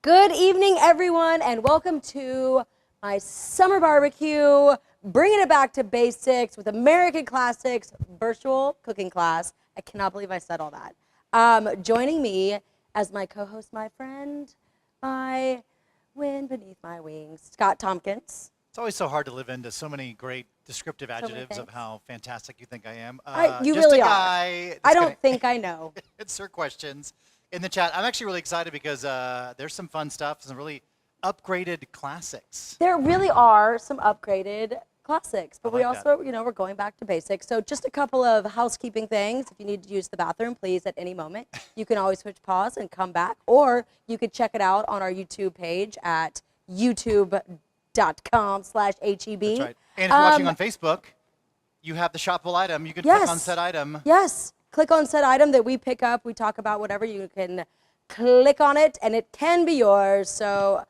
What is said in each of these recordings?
Good evening, everyone, and welcome to my summer barbecue, bringing it back to basics with American classics virtual cooking class. I cannot believe I said all that. Joining me as my co-host, my friend, my wind beneath my wings, Scott Tompkins. It's always so hard to live into so many great descriptive adjectives of how fantastic you think I am. You just really a are. guy I don't think I know. answer questions in the chat. I'm actually really excited because there's some fun stuff, some really upgraded classics. There really are some upgraded classics, but we like also, we're going back to basics. So just a couple of housekeeping things. If you need to use the bathroom, please, at any moment, you can always switch pause and come back, or you could check it out on our YouTube page at youtube.com/HEB. That's right. And if you're watching on Facebook, you have the shoppable item. You can click on said item. Yes. Click on said item that we pick up. We talk about whatever. You can click on it, and it can be yours. So,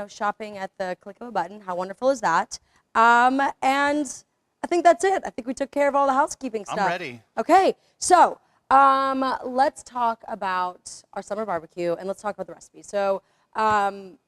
shopping at the click of a button. How wonderful is that? And I think that's it. I think we took care of all the housekeeping stuff. I'm ready. Okay. So, let's talk about our summer barbecue, and let's talk about the recipe. So, in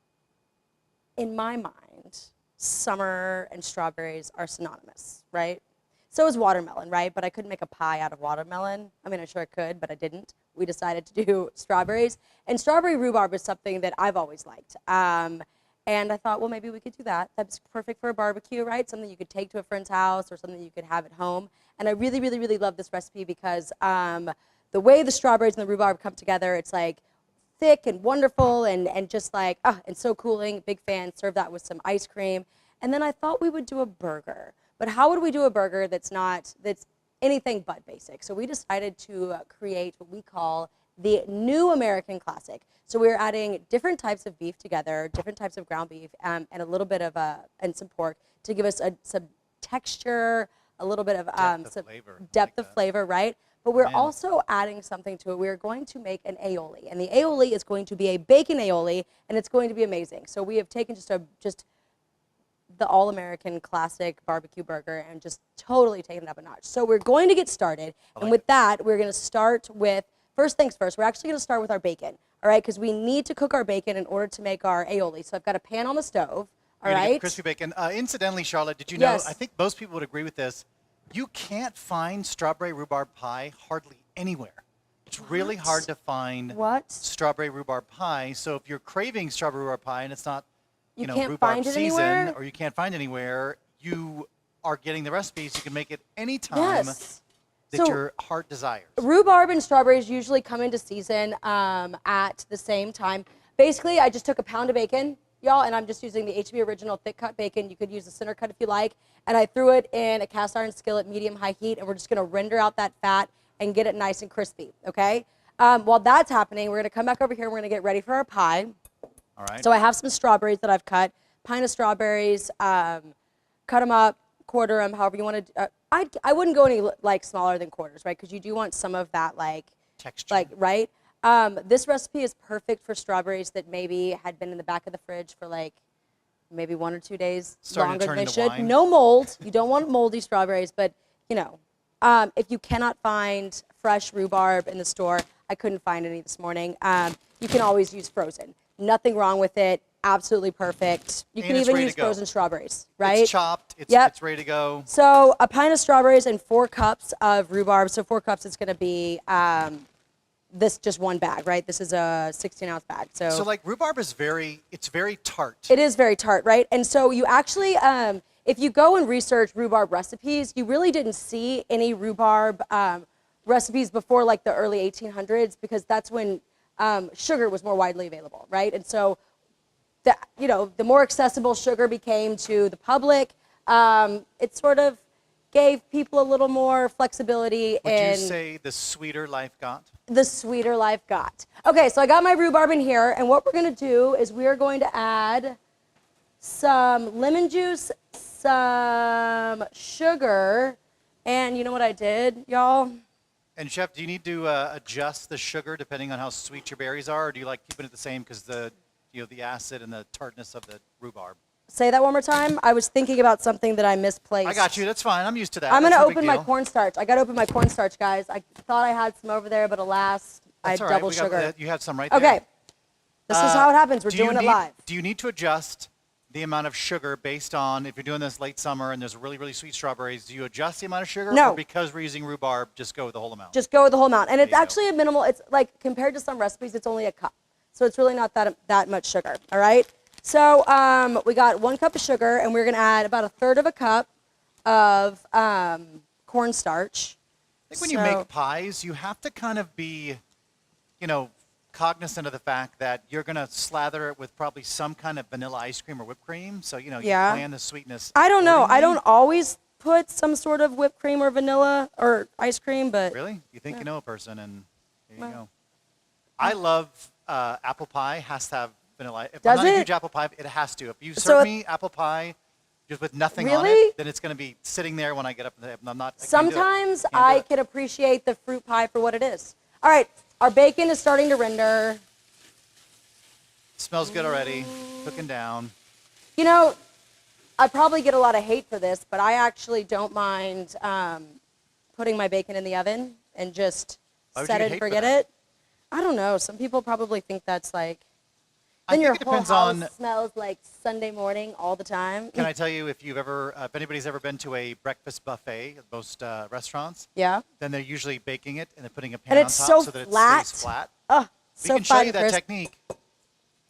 my mind, summer and strawberries are synonymous, right? So is watermelon, right? But I couldn't make a pie out of watermelon. I mean, I'm sure I could, but I didn't. We decided to do strawberries. And strawberry rhubarb is something that I've always liked. And I thought, well, maybe we could do that. That's perfect for a barbecue, right? Something you could take to a friend's house or something you could have at home. And I really, really, really love this recipe because the way the strawberries and the rhubarb come together, it's like thick and wonderful and just like, and so cooling. Big fan. Serve that with some ice cream. And then I thought we would do a burger. But how would we do a burger that's anything but basic? So we decided to create what we call the new American classic. So we're adding different types of beef together, different types of ground beef, and a little bit of and some pork to give us some texture, a little bit of depth of flavor, right? But we're also adding something to it. We're going to make an aioli, and the aioli is going to be a bacon aioli, and it's going to be amazing. So we have taken just the all-American classic barbecue burger and just totally taken it up a notch. So we're going to get started, and with that, we're going to start with, first things first, we're actually going to start with our bacon, all right, because we need to cook our bacon in order to make our aioli. So I've got a pan on the stove, all right? Crispy bacon. Incidentally, Charlotte, did you know, I think most people would agree with this, you can't find strawberry rhubarb pie hardly anywhere. It's really hard to find strawberry rhubarb pie, so if you're craving strawberry rhubarb pie and it's not rhubarb season, or you can't find anywhere, you are getting the recipes. You can make it anytime that your heart desires. Rhubarb and strawberries usually come into season at the same time. Basically, I just took a pound of bacon, y'all, and I'm just using the HB Original thick cut bacon. You could use the center cut if you like. And I threw it in a cast iron skillet, medium-high heat, and we're just going to render out that fat and get it nice and crispy, okay? While that's happening, we're going to come back over here and we're going to get ready for our pie. All right. So I have some strawberries that I've cut, pint of strawberries, cut them up, quarter them, however you want to. I wouldn't go any smaller than quarters, right? Because you do want some of that texture, right? This recipe is perfect for strawberries that maybe had been in the back of the fridge for maybe 1 or 2 days longer than they should. Wine. No mold. You don't want moldy strawberries, but if you cannot find fresh rhubarb in the store, I couldn't find any this morning. You can always use frozen. Nothing wrong with it. Absolutely perfect. You can even use frozen strawberries, right? It's chopped. It's ready to go. So a pint of strawberries and 4 cups of rhubarb. So 4 cups is going to be this just one bag, right? This is a 16-ounce bag. So rhubarb is very tart. It is very tart, right? And so you actually, if you go and research rhubarb recipes, you really didn't see any rhubarb recipes before the early 1800s because that's when sugar was more widely available, right? And so, the more accessible sugar became to the public, it sort of gave people a little more flexibility. Would you say the sweeter life got? The sweeter life got. Okay, so I got my rhubarb in here, and what we're going to do is we're going to add some lemon juice, some sugar, and you know what I did, y'all? And Chef, do you need to adjust the sugar depending on how sweet your berries are, or do you like keeping it the same because the acid and the tartness of the rhubarb? Say that one more time. I was thinking about something that I misplaced. I got you. That's fine. I'm used to that. I'm going to open my cornstarch. I got to open my cornstarch, guys. I thought I had some over there, but alas, I had double sugar. You had some right there. Okay. This is how it happens. We're doing it live. Do you need to adjust the amount of sugar based on, if you're doing this late summer and there's really, really sweet strawberries, do you adjust the amount of sugar? No. Or because we're using rhumbarb, just go with the whole amount? Just go with the whole amount. And it's actually a minimal, it's like compared to some recipes, it's only a cup. So it's really not that much sugar, all right? So we got 1 cup of sugar, and we're going to add about 1/3 of a cup of cornstarch. I think when you make pies, you have to kind of be, cognizant of the fact that you're going to slather it with probably some kind of vanilla ice cream or whipped cream. So, you plan the sweetness. I don't know. I don't always put some sort of whipped cream or vanilla or ice cream, but... Really? You think you know a person, and there you go. I love apple pie. Has to have vanilla. If I'm not a huge apple pie, it has to. If you serve me apple pie just with nothing on it, then it's going to be sitting there when I get up. I'm not. Sometimes I can appreciate the fruit pie for what it is. All right. Our bacon is starting to render. Smells good already. Cooking down. I probably get a lot of hate for this, but I actually don't mind putting my bacon in the oven and just set it and forget it. I don't know. Some people probably think that's like, then your whole house smells like Sunday morning all the time. Can I tell you, if anybody's ever been to a breakfast buffet at most restaurants, then they're usually baking it and they're putting a pan on top so that it stays flat. Oh, we can show you that technique.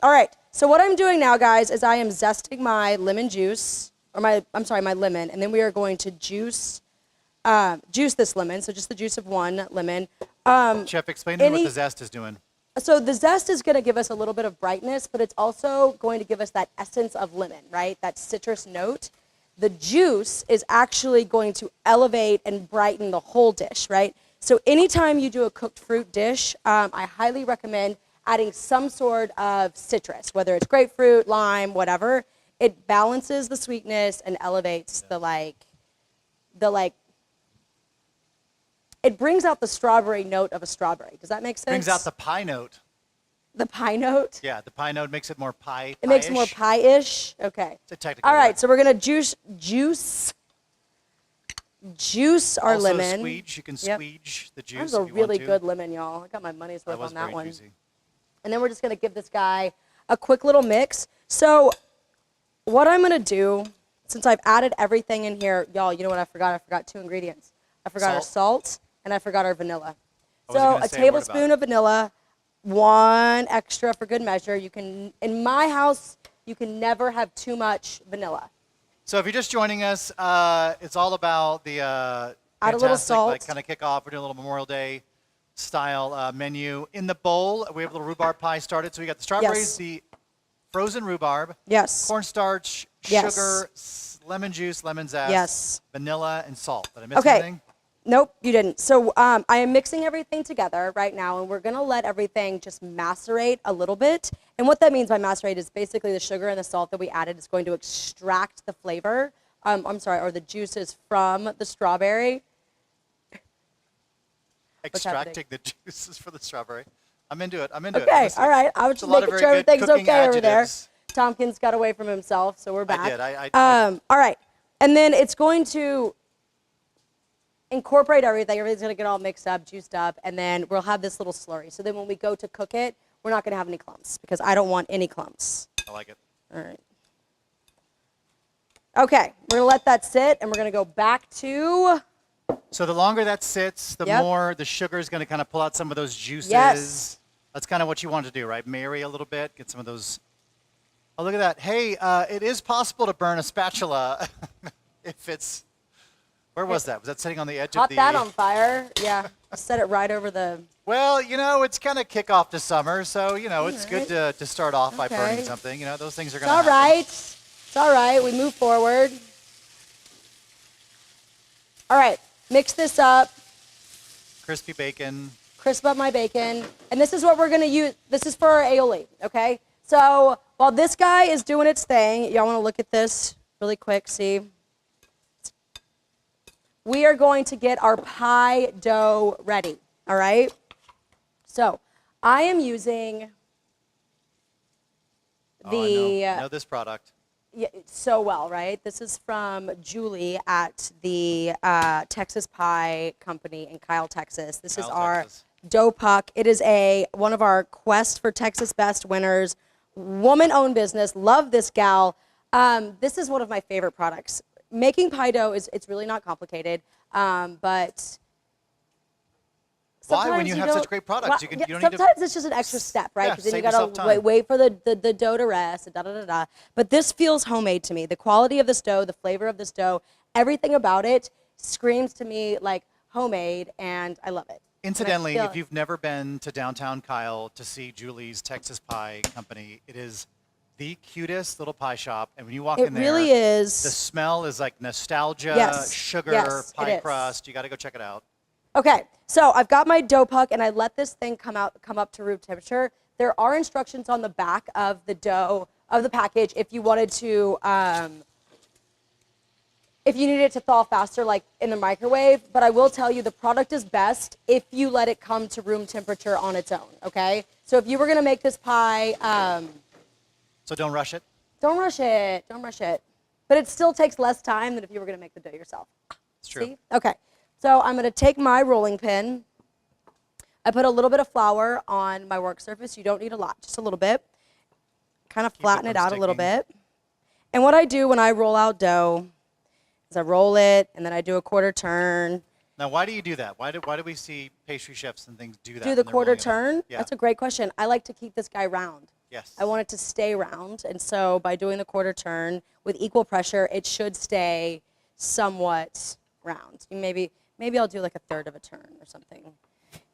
All right. So what I'm doing now, guys, is I am zesting my lemon juice, or my lemon, and then we are going to juice this lemon. So just the juice of 1 lemon. Chef, explain to me what the zest is doing. So the zest is going to give us a little bit of brightness, but it's also going to give us that essence of lemon, right? That citrus note. The juice is actually going to elevate and brighten the whole dish, right? So anytime you do a cooked fruit dish, I highly recommend adding some sort of citrus, whether it's grapefruit, lime, whatever. It balances the sweetness and elevates it brings out the strawberry note of a strawberry. Does that make sense? Brings out the pie note. The pie note? Yeah, the pie note makes it more pie-ish. It makes it more pie-ish? Okay. It's a technical All right, word. so we're going to juice our lemon. Squeege. You can squeege the juice. That was a really good lemon, y'all. I got my money's worth on that one. Juicy. And then we're just going to give this guy a quick little mix. So what I'm going to do, since I've added everything in here, y'all, you know what I forgot? I forgot 2 ingredients. I forgot our salt, and I forgot our vanilla. So a tablespoon of vanilla, 1 extra for good measure. You can, in my house, you can never have too much vanilla. So if you're just joining us, it's all about the add a little salt. Kind of kick off. We're doing a little Memorial Day style menu. In the bowl, we have a little rhubarb pie started. So we got the strawberries, the frozen rhubarb, cornstarch, sugar, lemon juice, lemon zest, vanilla, and salt. Did I miss anything? Nope, you didn't. So I am mixing everything together right now, and we're going to let everything just macerate a little bit. And what that means by macerate is basically the sugar and the salt that we added is going to extract the flavor, or the juices from the strawberry. Extracting the juices for the strawberry. I'm into it. I'm into it. Okay, all right. I was just making sure everything's okay over there. Tompkins got away from himself, so we're back. I did. All right. And then it's going to incorporate everything. Everything's going to get all mixed up, juiced up, and then we'll have this little slurry. So then when we go to cook it, we're not going to have any clumps because I don't want any clumps. I like it. All right. Okay, we're going to let that sit, and we're going to go back to... So the longer that sits, the more the sugar is going to kind of pull out some of those juices. Yes. That's kind of what you want to do, right? Marry a little bit, get some of those... Oh, look at that. Hey, it is possible to burn a spatula if it's... Where was that? Was that sitting on the edge of the... Hot that on fire. Yeah. Set it right over the... Well, it's kind of kickoff to summer, so, it's good to start off by burning something. Those things are going to happen. It's all right. It's all right. We move forward. All right. Mix this up. Crispy bacon. Crisp up my bacon. And this is what we're going to use. This is for our aioli, okay? So while this guy is doing its thing, y'all want to look at this really quick, see? We are going to get our pie dough ready, all right? So I am using I know this product. Yeah, so well, right? This is from Julie at the Texas Pie Company in Kyle, Texas. This is our dough puck. It is one of our Quest for Texas Best winners. Woman-owned business. Love this gal. This is one of my favorite products. Making pie dough it's really not complicated, but why, when you have such great products? You don't sometimes it's just an extra step, right? Because then you gotta wait for the dough to rest, and da da da da. But this feels homemade to me. The quality of this dough, the flavor of this dough, everything about it screams to me like homemade, and I love it. Incidentally, if you've never been to downtown Kyle to see Julie's Texas Pie Company, it is the cutest little pie shop. And when you walk in there, it really is. The smell is like nostalgia, sugar, pie crust. You got to go check it out. Okay, so I've got my dough puck, and I let this thing come up to room temperature. There are instructions on the back of the dough of the package if you wanted to, if you needed it to thaw faster, like in the microwave. But I will tell you, the product is best if you let it come to room temperature on its own. Okay, so if you were gonna make this pie, so don't rush it. Don't rush it. Don't rush it. But it still takes less time than if you were gonna make the dough yourself. It's true. See? Okay. So I'm going to take my rolling pin. I put a little bit of flour on my work surface. You don't need a lot, just a little bit. Kind of flatten it out a little bit. And what I do when I roll out dough is I roll it, and then I do a quarter turn. Now, why do you do that? Why do we see pastry chefs and things do that? Do the quarter turn? Yeah. That's a great question. I like to keep this guy round. Yes. I want it to stay round. And so by doing the quarter turn with equal pressure, it should stay somewhat round. Maybe I'll do like a third of a turn or something.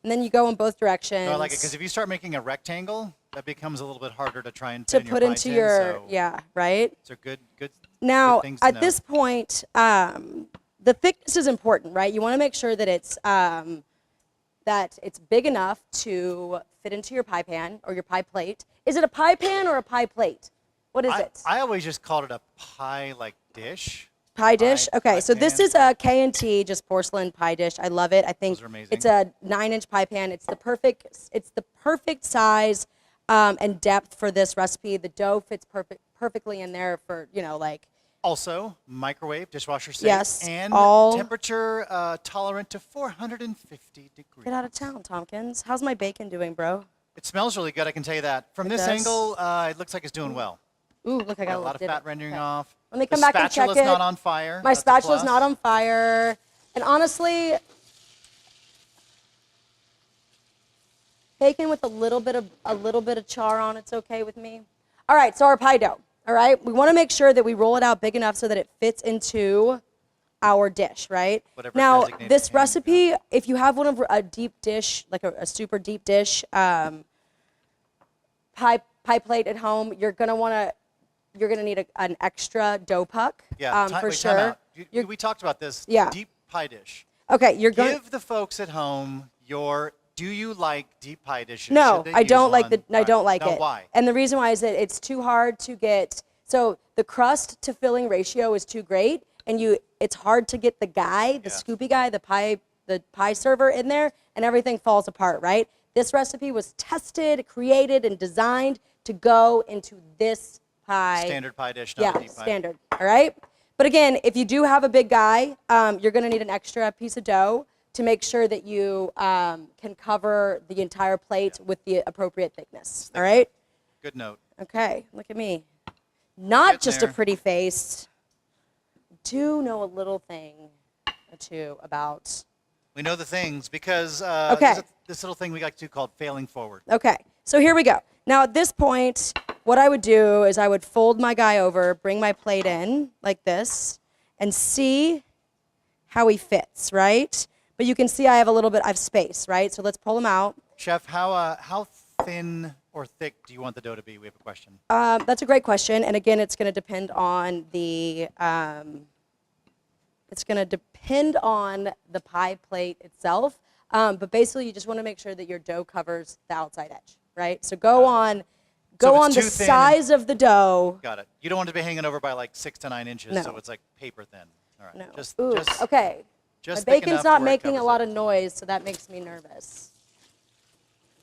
And then you go in both directions. No, I like it, because if you start making a rectangle, that becomes a little bit harder to try and put into your, yeah, right? So good Now, things to at know. this point, the thickness is important, right? You want to make sure that it's big enough to fit into your pie pan or your pie plate. Is it a pie pan or a pie plate? What is it? I always just called it a pie-like dish. Pie dish? Okay, so this is a K&T, just porcelain pie dish. I love it. I think it's a 9-inch pie pan. It's the perfect size and depth for this recipe. The dough fits perfectly in there for, like. Also, microwave, dishwasher safe, yes, and temperature tolerant to 450 degrees. Get out of town, Tompkins. How's my bacon doing, bro? It smells really good, I can tell you that. From this angle, it looks like it's doing well. Ooh, look, I got a lot of fat rendering off. Let me come back and check it. The spatula's not on fire. My spatula's not on fire. And honestly, bacon with a little bit of char on it's okay with me. All right, so our pie dough. All right, we want to make sure that we roll it out big enough so that it fits into our dish, right? Now, this recipe, if you have one of a deep dish, like a super deep dish pie plate at home, you're gonna need an extra dough puck. Yeah, for sure. We talked about this. Yeah. Deep pie dish. Okay, give the folks at home your. Do you like deep pie dishes? No, I don't like it. Why? And the reason why is that it's too hard to get. So the crust to filling ratio is too great, and it's hard to get the scoopy guy, the pie server in there, and everything falls apart, right? This recipe was tested, created, and designed to go into this pie. Standard pie dish, not a deep pie. Standard. All right. But again, if you do have a big guy, you're going to need an extra piece of dough to make sure that you can cover the entire plate with the appropriate thickness. All right? Good note. Okay, look at me. Not just a pretty face. Do know a little thing or two about. We know the things because this little thing we like to do called failing forward. Okay, so here we go. Now at this point, what I would do is I would fold my guy over, bring my plate in like this, and see how he fits, right? But you can see I have space, right? So let's pull him out. Chef, how thin or thick do you want the dough to be? We have a question. That's a great question, and again, it's going to depend on the pie plate itself. But basically, you just want to make sure that your dough covers the outside edge, right? So go on the size of the dough. Got it. You don't want it to be hanging over by like 6 to 9 inches, so it's like paper thin. All right. No. Okay. My bacon's not making a lot of noise, so that makes me nervous.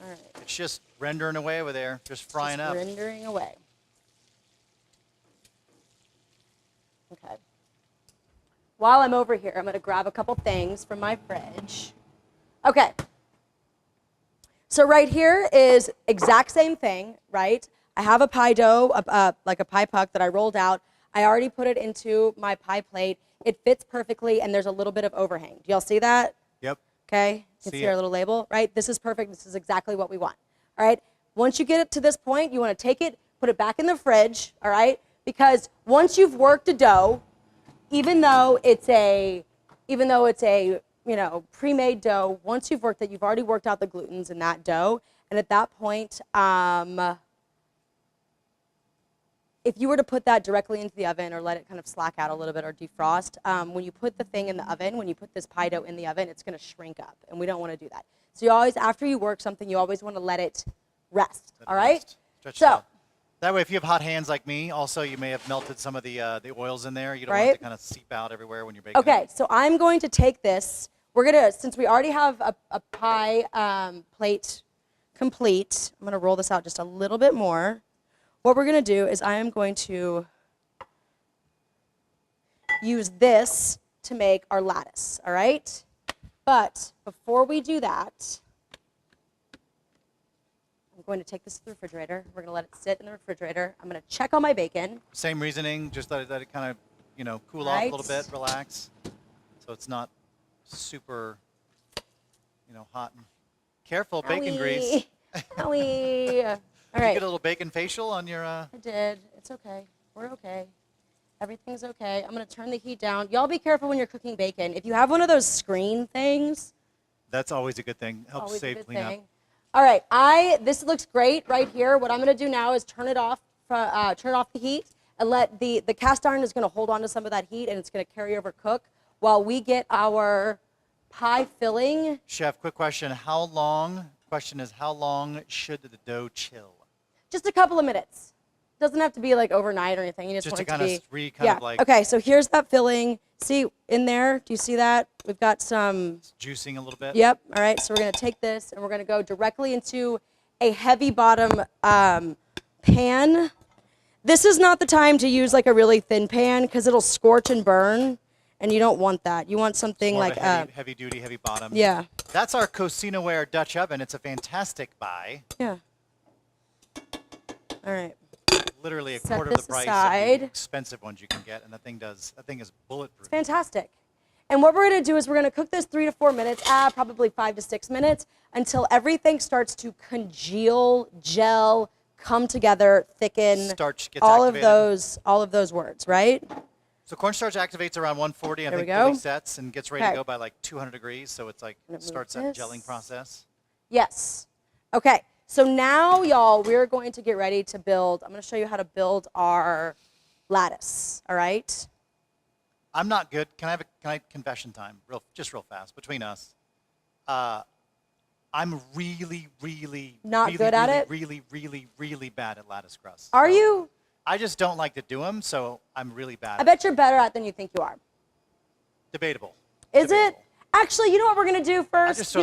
All right. It's just rendering away over there, just frying up. Rendering away. Okay. While I'm over here, I'm going to grab a couple things from my fridge. Okay. So right here is exact same thing, right? I have a pie dough, like a pie puck that I rolled out. I already put it into my pie plate. It fits perfectly, and there's a little bit of overhang. Do y'all see that? Yep. Okay, you can see our little label, right? This is perfect. This is exactly what we want, all right? Once you get it to this point, you want to take it, put it back in the fridge, all right? Because once you've worked a dough, even though it's a pre-made dough, once you've worked it, you've already worked out the glutens in that dough, and at that point, if you were to put that directly into the oven or let it kind of slack out a little bit or defrost, when you put the thing in the oven, when you put this pie dough in the oven, it's going to shrink up, and we don't want to do that. So you always, after you work something, you always want to let it rest, all right? Stretch it out. That way, if you have hot hands like me, also you may have melted some of the oils in there. You don't want it to kind of seep out everywhere when you're baking. Okay, so I'm going to take this. We're going to, since we already have a pie plate complete, I'm going to roll this out just a little bit more. What we're going to do is I am going to use this to make our lattice, all right? But before we do that, I'm going to take this to the refrigerator. We're going to let it sit in the refrigerator. I'm going to check on my bacon. Same reasoning, just let it kind of, cool off a little bit, relax, so it's not super, hot. And careful, bacon grease. Owie. All right. Did you get a little bacon facial on your... I did. It's okay. We're okay. Everything's okay. I'm going to turn the heat down. Y'all be careful when you're cooking bacon. If you have one of those screen things... That's always a good thing. Helps save cleanup. All right. This looks great right here. What I'm going to do now is turn off the heat and let the cast iron is going to hold on to some of that heat, and it's going to carry over cook while we get our pie filling. Chef, quick question. How long should the dough chill? Just a couple of minutes. Doesn't have to be like overnight or anything. You just want it to be. Okay, so here's that filling. See in there? Do you see that? We've got some. It's juicing a little bit. Yep. All right. So we're going to take this and we're going to go directly into a heavy bottom pan. This is not the time to use like a really thin pan because it'll scorch and burn, and you don't want that. You want something like heavy duty, heavy bottom. Yeah. That's our Cocina-ware Dutch oven. It's a fantastic buy. Yeah. All right. Literally a quarter of the price of the expensive ones you can get, and that thing is bulletproof. It's fantastic. And what we're going to do is we're going to cook this 3 to 4 minutes, probably 5 to 6 minutes, until everything starts to congeal, gel, come together, thicken. Starch gets all activated. All of those words, right? So cornstarch activates around 140, I think fully sets and gets ready to go by like 200 degrees, so it's like starts that gelling process. Yes. Okay. So now, y'all, we're going to get ready to build. I'm going to show you how to build our lattice, all right? I'm not good. Can I confession time? Real fast between us. I'm really good at it. Really bad at lattice crust. Are you? I just don't like to do them, so I'm really bad. I bet you're better at it than you think you are. Debatable. Is it? Actually, you know what we're going to do first?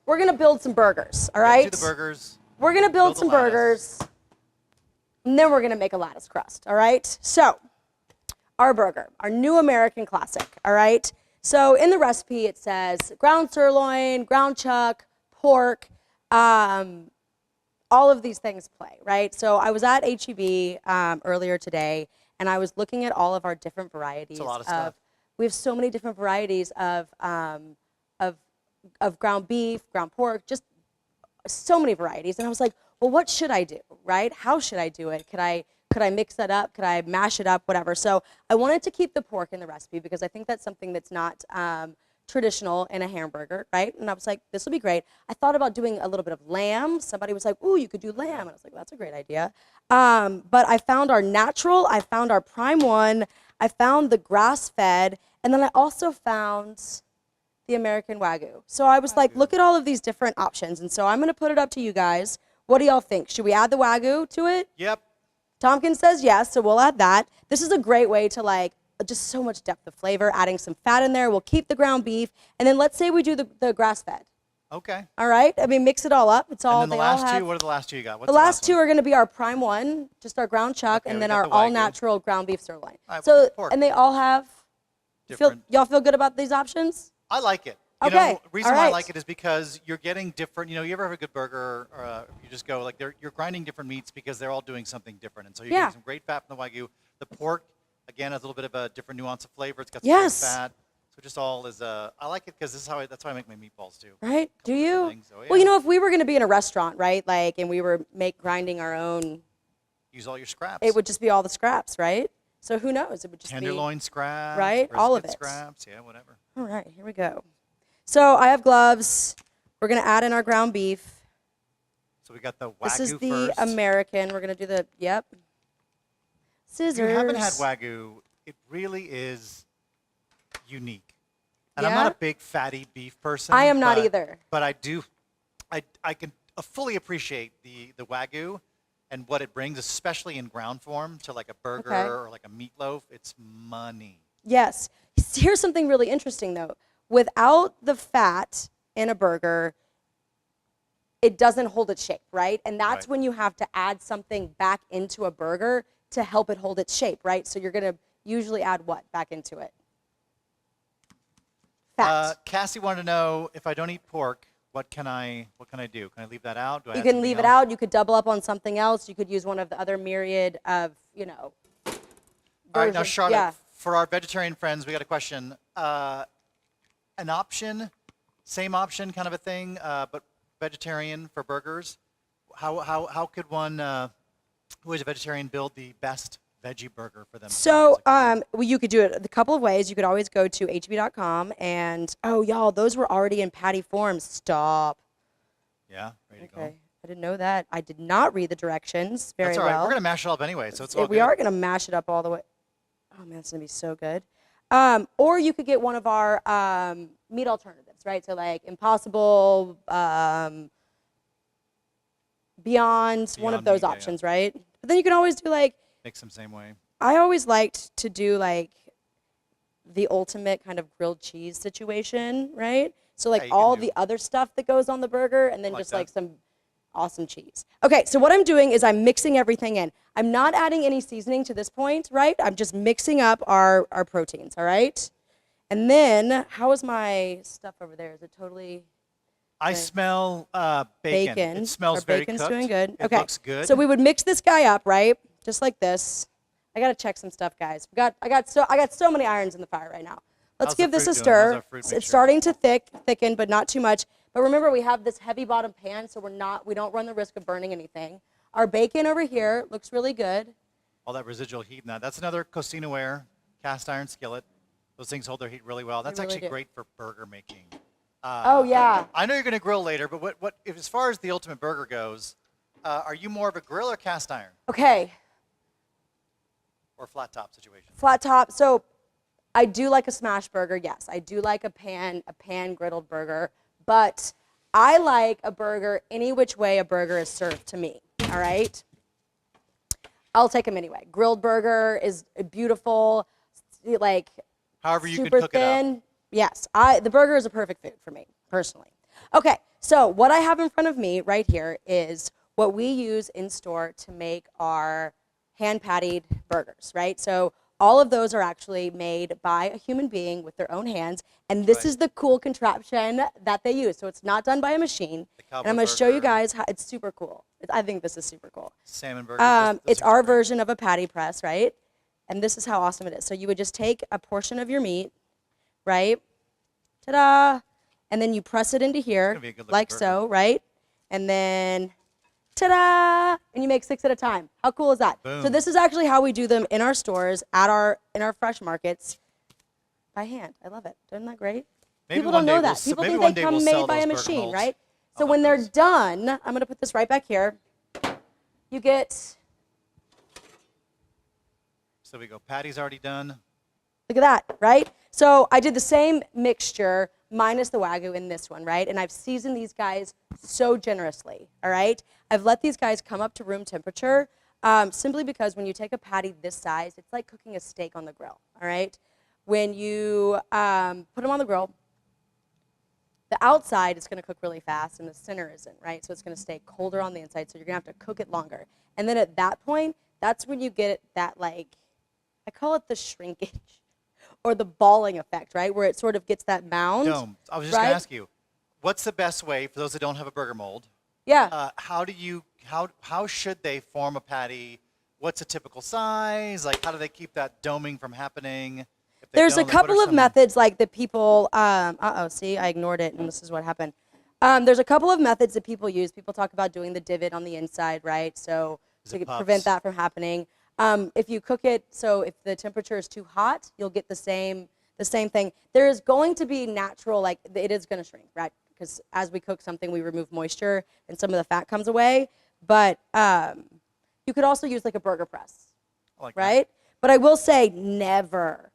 We're going to build some burgers, all right? Do the burgers. We're going to build some burgers, and then we're going to make a lattice crust, all right? So, our burger, our new American classic, all right? So, in the recipe, it says ground sirloin, ground chuck, pork, all of these things play, right? So, I was at H-E-B earlier today, and I was looking at all of our different varieties. It's a lot of stuff. We have so many different varieties of ground beef, ground pork, just so many varieties. And I was like, well, what should I do, right? How should I do it? Could I mix that up? Could I mash it up? Whatever. So I wanted to keep the pork in the recipe because I think that's something that's not traditional in a hamburger, right? And I was like, this will be great. I thought about doing a little bit of lamb. Somebody was like, ooh, you could do lamb. And I was like, that's a great idea. But I found our natural. I found our prime one. I found the grass-fed. And then I also found the American Wagyu. So I was like, look at all of these different options. And so I'm going to put it up to you guys. What do y'all think? Should we add the Wagyu to it? Yep. Tompkins says yes, so we'll add that. This is a great way to like, just so much depth of flavor, adding some fat in there. We'll keep the ground beef. And then let's say we do the grass-fed. Okay. All right? I mean, mix it all up. It's all, and then the last two, what are the last two you got? What's the last two are going to be our prime one, just our ground chuck, and then our all-natural ground beef sirloin. Right, so, and they all have, y'all feel good about these options? I like it. Okay. Reason why I like it is because you're getting different. You ever have a good burger, or you just go like you're grinding different meats because they're all doing something different, and so you're getting some great fat from the Wagyu. The pork, again, has a little bit of a different nuance of flavor. It's got some great fat. So just all is. I like it because that's how I make my meatballs too. Right? Do you? So, yeah. Well, if we were going to be in a restaurant, right, and we were grinding our own. Use all your scraps. It would just be all the scraps, right? So who knows? It would just tenderloin scraps, right? All of it. Scraps, yeah, whatever. All right, here we go. So I have gloves. We're going to add in our ground beef. So we got the Wagyu This is the first. American. We're going to do the, scissors. If you haven't had Wagyu, it really is unique. And I'm not a big fatty beef person. I am not either. But I do, I can fully appreciate the Wagyu and what it brings, especially in ground form, to like a burger or like a meatloaf. It's money. Yes. Here's something really interesting, though. Without the fat in a burger, it doesn't hold its shape, right? And that's when you have to add something back into a burger to help it hold its shape, right? So you're going to usually add what back into it? Fat. Cassie wanted to know, if I don't eat pork, what can I do? Can I leave that out? You can leave it out. You could double up on something else. You could use one of the other myriad of, All right, now Charlotte, for our vegetarian friends, we got a question. An option, same option kind of a thing, but vegetarian for burgers. How could one who is a vegetarian build the best veggie burger for them? So you could do it a couple of ways. You could always go to hb.com and, y'all, those were already in patty form. Stop. Yeah, ready to go. I didn't know that. I did not read the directions very well. That's all right. We're going to mash it up anyway, so it's all good. We are going to mash it up all the way. Oh, man, it's going to be so good. Or you could get one of our meat alternatives, right? So like Impossible, Beyond, one of those options, right? But then you can always do like... Makes them same way. I always liked to do like the ultimate kind of grilled cheese situation, right? So like all the other stuff that goes on the burger and then just like some awesome cheese. Okay, so what I'm doing is I'm mixing everything in. I'm not adding any seasoning to this point, right? I'm just mixing up our proteins, all right? And then, how is my stuff over there? Is it totally... I smell bacon. It smells very cooked. Our bacon's doing good. It looks good. So we would mix this guy up, right? Just like this. I got to check some stuff, guys. I got so many irons in the fire right now. Let's give this a stir. It's starting to thicken, but not too much. But remember, we have this heavy bottom pan, so we don't run the risk of burning anything. Our bacon over here looks really good. All that residual heat in that. That's another Cocina-ware cast iron skillet. Those things hold their heat really well. That's actually great for burger making. Yeah. I know you're going to grill later, but as far as the ultimate burger goes, are you more of a grill or cast iron? Okay. Or flat top situation? Flat top. So I do like a smash burger, yes. I do like a pan griddled burger, but I like a burger any which way a burger is served to me, all right? I'll take them anyway. Grilled burger is beautiful, like however you super can cook thin. it up. Yes, the burger is a perfect food for me, personally. Okay, so what I have in front of me right here is what we use in store to make our hand-pattied burgers, right? So all of those are actually made by a human being with their own hands, and this is the cool contraption that they use. So it's not done by a machine, and I'm going to show you guys how it's super cool. I think this is super cool. Salmon burger. It's our version of a patty press, right? And this is how awesome it is. So you would just take a portion of your meat, right? Ta-da! And then you press it into here, like so, right? And then, ta-da! And you make 6 at a time. How cool is that? Boom. So this is actually how we do them in our stores, in our fresh markets, by hand. I love it. Isn't that great? People don't know that. People think they come made by a machine, right? So when they're done, I'm going to put this right back here. You get... So we go, patty's already done. Look at that, right? So I did the same mixture minus the Wagyu in this one, right? And I've seasoned these guys so generously, all right? I've let these guys come up to room temperature simply because when you take a patty this size, it's like cooking a steak on the grill, all right? When you put them on the grill, the outside is going to cook really fast and the center isn't, right? So it's going to stay colder on the inside, so you're going to have to cook it longer. And then at that point, that's when you get that, like, I call it the shrinkage, or the balling effect, right? Where it sort of gets that mound. Dome. I was just going to ask you, what's the best way for those that don't have a burger mold? Yeah. How should they form a patty? What's a typical size? Like, how do they keep that doming from happening? There's a couple of methods like that people, see, I ignored it and this is what happened. There's a couple of methods that people use. People talk about doing the divot on the inside, right? So to prevent that from happening. If you cook it, so if the temperature is too hot, you'll get the same thing. There is going to be natural, like it is going to shrink, right? Because as we cook something, we remove moisture and some of the fat comes away. But you could also use like a burger press, right? But I will say never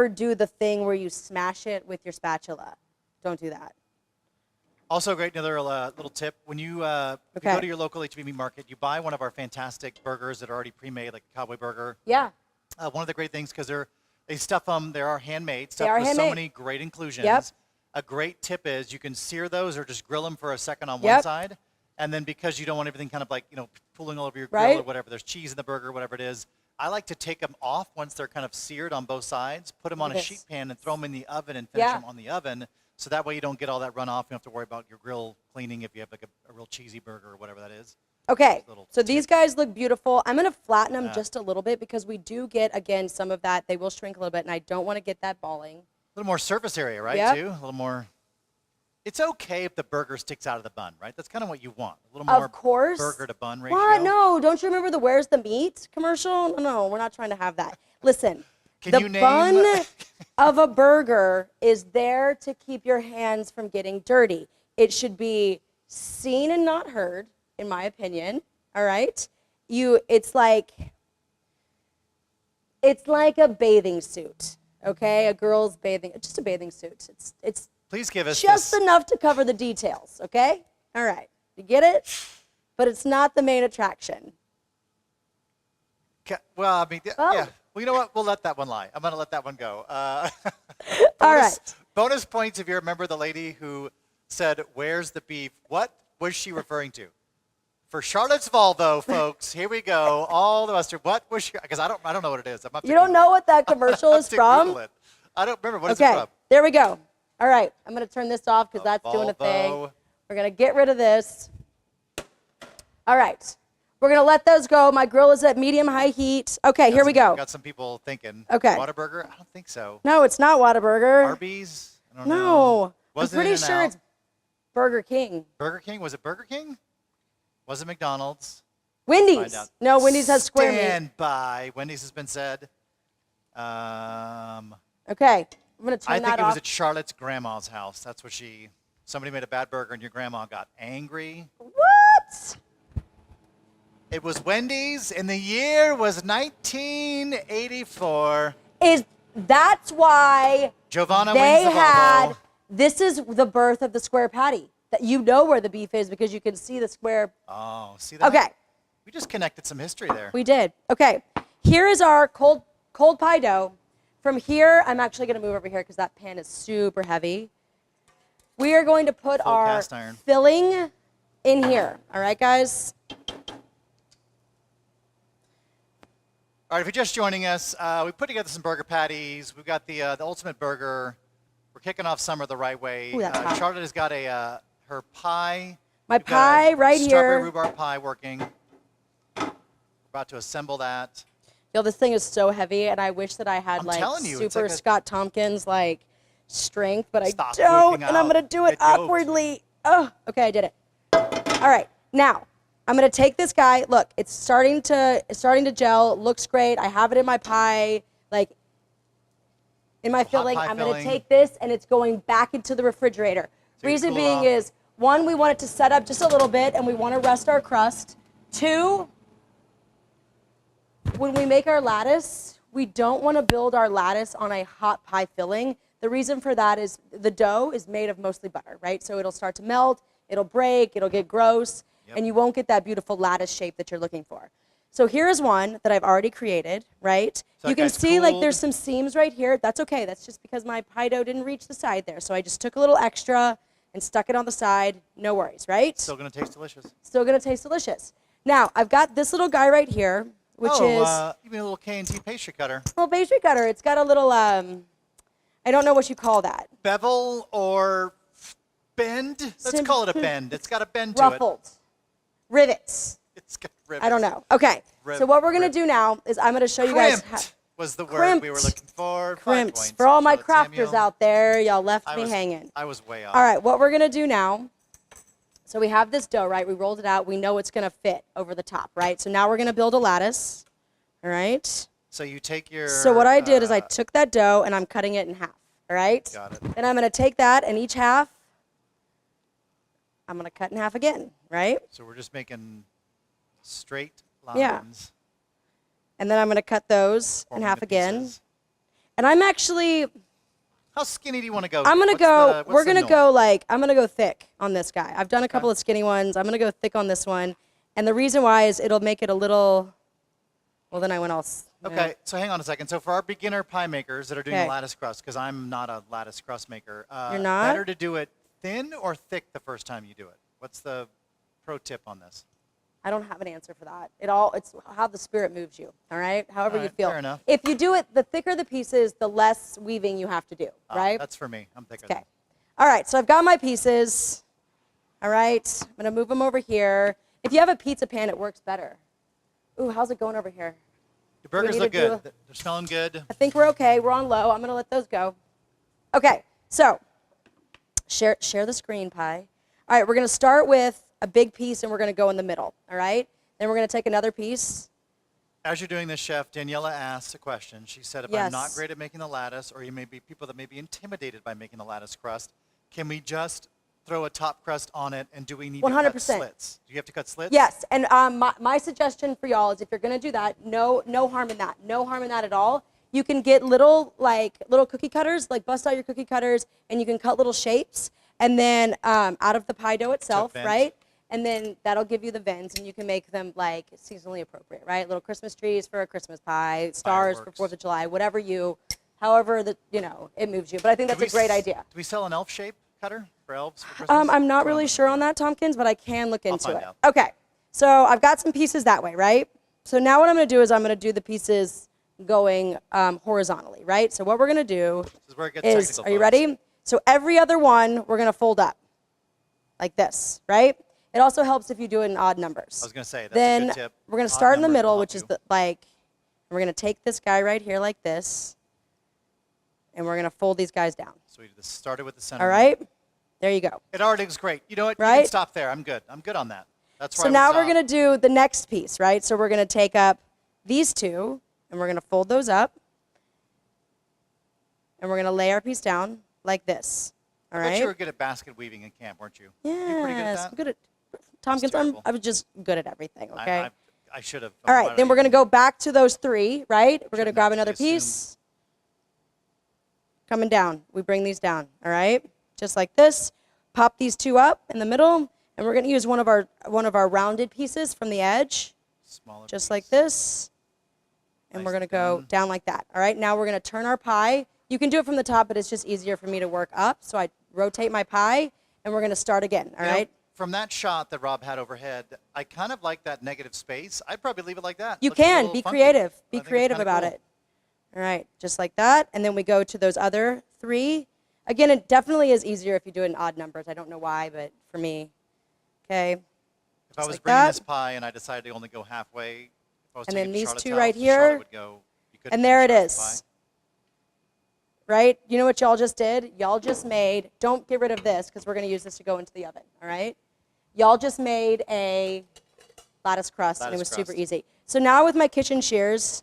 do the thing where you smash it with your spatula. Don't do that. Also, another little tip. When you go to your local HEB meat market, you buy one of our fantastic burgers that are already pre-made, like a cowboy burger. Yeah. One of the great things, because they stuff them, they are handmade, stuffed with so many great inclusions. Yep. A great tip is you can sear those or just grill them for a second on one side. And then because you don't want everything kind of like, pooling all over your grill or whatever, there's cheese in the burger, whatever it is. I like to take them off once they're kind of seared on both sides, put them on a sheet pan and throw them in the oven and finish them on the oven. So that way you don't get all that runoff. You don't have to worry about your grill cleaning if you have like a real cheesy burger or whatever that is. Okay, so these guys look beautiful. I'm going to flatten them just a little bit because we do get, again, some of that. They will shrink a little bit, and I don't want to get that balling. A little more surface area, right, too? A little more. It's okay if the burger sticks out of the bun, right? That's kind of what you want. A little more burger to bun ratio. What? No, don't you remember the Where's the Meat commercial? No, we're not trying to have that. Listen. The bun of a burger is there to keep your hands from getting dirty. It should be seen and not heard, in my opinion. All right? It's like a bathing suit, okay? A girl's just a bathing suit. It's Please give us just enough to cover the details, okay? All right. You get it? But it's not the main attraction. Well, I mean, yeah. Well, you know what? We'll let that one lie. I'm going to let that one go. All right. Bonus points if you remember the lady who said, "Where's the beef?" What was she referring to? For Charlotte's Volvo, folks, here we go. All the mustard. What was she? Because I don't know what it is. You don't know what that commercial is from? Google it. I don't remember. What is it from? Okay, there we go. All right, I'm going to turn this off because that's doing a thing. We're going to get rid of this. All right. We're going to let those go. My grill is at medium-high heat. Okay, here we go. Got some people thinking, okay. Whataburger? I don't think so. No, it's not Whataburger. Arby's? I don't know. I'm pretty sure it's Burger King. Burger King? Was it Burger King? Was it McDonald's? Wendy's. No, Wendy's has square meat. Stand by. Wendy's has been said. Okay, I'm going to turn that off. I think it was at Charlotte's grandma's house. That's what somebody made a bad burger and your grandma got angry. What? It was Wendy's, and the year was 1984. That's why Giovanna wins the Volvo. This is the birth of the square patty. That you know where the beef is because you can see the square. Oh, see that? Okay. We just connected some history there. We did. Okay. Here is our cold pie dough. From here, I'm actually going to move over here because that pan is super heavy. We are going to put our filling in here. All right, guys? All right, if you're just joining us, we put together some burger patties. We've got the ultimate burger. We're kicking off summer the right way. Ooh, Charlotte has got her pie. My pie right here. Strawberry rhubarb pie working. We're about to assemble that. Yo, this thing is so heavy, and I wish that I had super Scott Tompkins strength, but I don't, and I'm gonna do it awkwardly. Oh, okay, I did it. All right, now I'm gonna take this guy. Look, it's starting to gel. Looks great. I have it in my pie, in my filling. I'm gonna take this, and it's going back into the refrigerator. Reason being is, one, we want it to set up just a little bit, and we want to rest our crust. Two, when we make our lattice, we don't want to build our lattice on a hot pie filling. The reason for that is the dough is made of mostly butter, right? So it'll start to melt, it'll break, it'll get gross, and you won't get that beautiful lattice shape that you're looking for. So here's one that I've already created, right? So you can see there's some seams right here. That's okay. That's just because my pie dough didn't reach the side there. So I just took a little extra and stuck it on the side. No worries, right? Still going to taste delicious. Still going to taste delicious. Now, I've got this little guy right here, which is... you mean a little K&T pastry cutter. A little pastry cutter. It's got a little I don't know what you call that. Bevel or bend? Let's call it a bend. It's got a bend to it. Ruffled. Rivets. It's got rivets. I don't know. Okay. So what we're going to do now is I'm going to show you guys. Crimped was the word we were looking for. 5 Crimped. points. For all my Charlotte crafters Samuel. out there, y'all left me hanging. I was way off. All right, what we're going to do now, so we have this dough, right? We rolled it out. We know it's going to fit over the top, right? So now we're going to build a lattice, all right? So you take your... So what I did is I took that dough and I'm cutting it in half, all right? Got it. Then I'm going to take that and each half, I'm going to cut in half again, right? So we're just making straight lines. Yeah. And then I'm going to cut those in half again. And I'm actually... How skinny do you want to go? I'm going to go, we're going to go like, I'm going to go thick on this guy. I've done a couple of skinny ones. I'm going to go thick on this one. And the reason why is it'll make it a little, well, then I went all... Okay, so hang on a second. So for our beginner pie makers that are doing the lattice crust, because I'm not a lattice crust maker, You're not? better to do it thin or thick the first time you do it? What's the pro tip on this? I don't have an answer for that. It's how the spirit moves you, all right? However you feel. Fair enough. If you do it, the thicker the pieces, the less weaving you have to do, right? That's for me. I'm thicker. Okay. All right, so I've got my pieces. All right, I'm going to move them over here. If you have a pizza pan, it works better. Ooh, how's it going over here? Your burgers look good. They're smelling good. I think we're okay. We're on low. I'm going to let those go. Okay, so share the screen, Pie. All right, we're going to start with a big piece, and we're going to go in the middle, all right? Then we're going to take another piece. As you're doing this, Chef, Daniela asked a question. She said, if I'm not great at making the lattice, or you may be people that may be intimidated by making the lattice crust, can we just throw a top crust on it, and do we need 100%. to cut slits? Do you have to cut slits? Yes, and my suggestion for y'all is if you're going to do that, no harm in that. No harm in that at all. You can get little cookie cutters, like bust out your cookie cutters, and you can cut little shapes, and then out of the pie dough itself, right? And then that'll give you the vents, and you can make them like seasonally appropriate, right? Little Christmas trees for a Christmas pie, stars for 4th of July, however it moves you. But I think that's a great idea. Do we sell an elf shape cutter for elves for Christmas? I'm not really sure on that, Tompkins, but I can look into it. Okay, so I've got some pieces that way, right? So now what I'm going to do is I'm going to do the pieces going horizontally, right? So what we're going to do is, are you ready? So every other one we're going to fold up like this, right? It also helps if you do it in odd numbers. I was going to say, that's then a good tip. We're going to start in the middle, which is we're going to take this guy right here like this, and we're going to fold these guys down. So we just started with the center. All right? There you go. It already looks great. You know what? Right? You can stop there. I'm good. I'm good on that. That's So now we're going to do the next piece, right? So we're going to take up these two, and we're going to fold those up, and we're going to lay our piece down like this. All right? I bet you were good at basket weaving in camp, weren't you? Yes. You pretty good at that? I'm good at Tompkins. I was just good at everything, okay? I should have. All right, then we're going to go back to those three, right? We're going to grab another piece. Coming down. We bring these down, all right? Just like this. Pop these two up in the middle, and we're going to use one of our rounded pieces from the edge. Smaller just piece. like this. And we're going to go down like that. All right, now we're going to turn our pie. You can do it from the top, but it's just easier for me to work up. So I rotate my pie, and we're going to start again, all right? From that shot that Rob had overhead, I kind of like that negative space. I'd probably leave it like that. You can. Be creative. Be creative about it. All right, just like that. And then we go to those other three. Again, it definitely is easier if you do it in odd numbers. I don't know why, but for me. Okay. If I was bringing this pie and I decided to only go halfway, if I was and then these Charlotte's two house, right here. And there it is. Right? You know what y'all just did? Y'all just made, don't get rid of this because we're going to use this to go into the oven, all right? Y'all just made a lattice crust, and it was super easy. So now with my kitchen shears,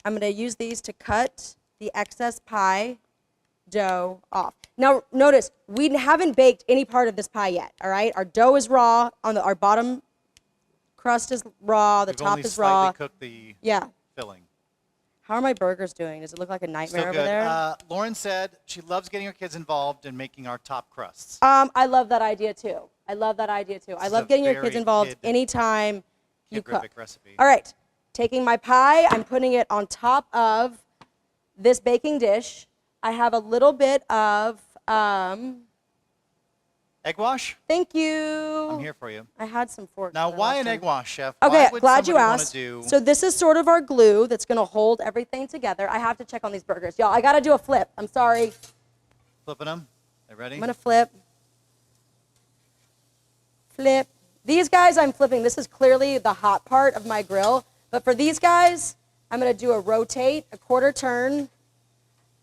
I'm going to use these to cut the excess pie dough off. Now, notice, we haven't baked any part of this pie yet, all right? Our dough is raw. Our bottom crust is raw. The top is raw. We've only slightly cooked the filling. How are my burgers doing? Does it look like a nightmare over there? Lauren said she loves getting her kids involved in making our top crusts. I love that idea, too. I love getting your kids involved anytime you cook. Recipe. All right. Taking my pie, I'm putting it on top of this baking dish. I have a little bit of Egg wash? Thank you. I'm here for you. I had some forks. Now, why an egg wash, Chef? Okay, Why would glad you somebody asked. wanna do... So this is sort of our glue that's going to hold everything together. I have to check on these burgers. Y'all, I got to do a flip. I'm sorry. Flipping them? They ready? I'm going to flip. Flip. These guys I'm flipping. This is clearly the hot part of my grill. But for these guys, I'm going to do a rotate, a quarter turn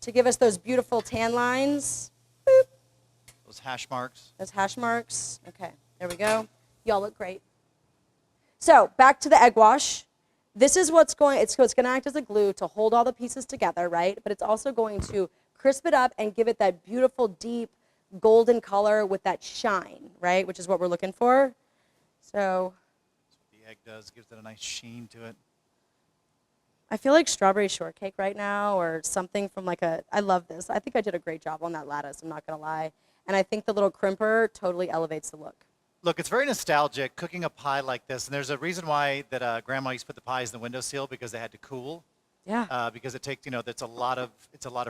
to give us those beautiful tan lines. Boop. Those hash marks. Those hash marks. Okay, there we go. Y'all look great. So back to the egg wash. This is what's going, it's going to act as a glue to hold all the pieces together, right? But it's also going to crisp it up and give it that beautiful, deep, golden color with that shine, right? Which is what we're looking for. So. That's what the egg does, gives it a nice sheen to it. I feel like strawberry shortcake right now or something from like I love this. I think I did a great job on that lattice, I'm not going to lie. And I think the little crimper totally elevates the look. Look, it's very nostalgic cooking a pie like this, and there's a reason why that Grandma used to put the pies in the windowsill because they had to cool. Yeah. Because it takes, it's a lot of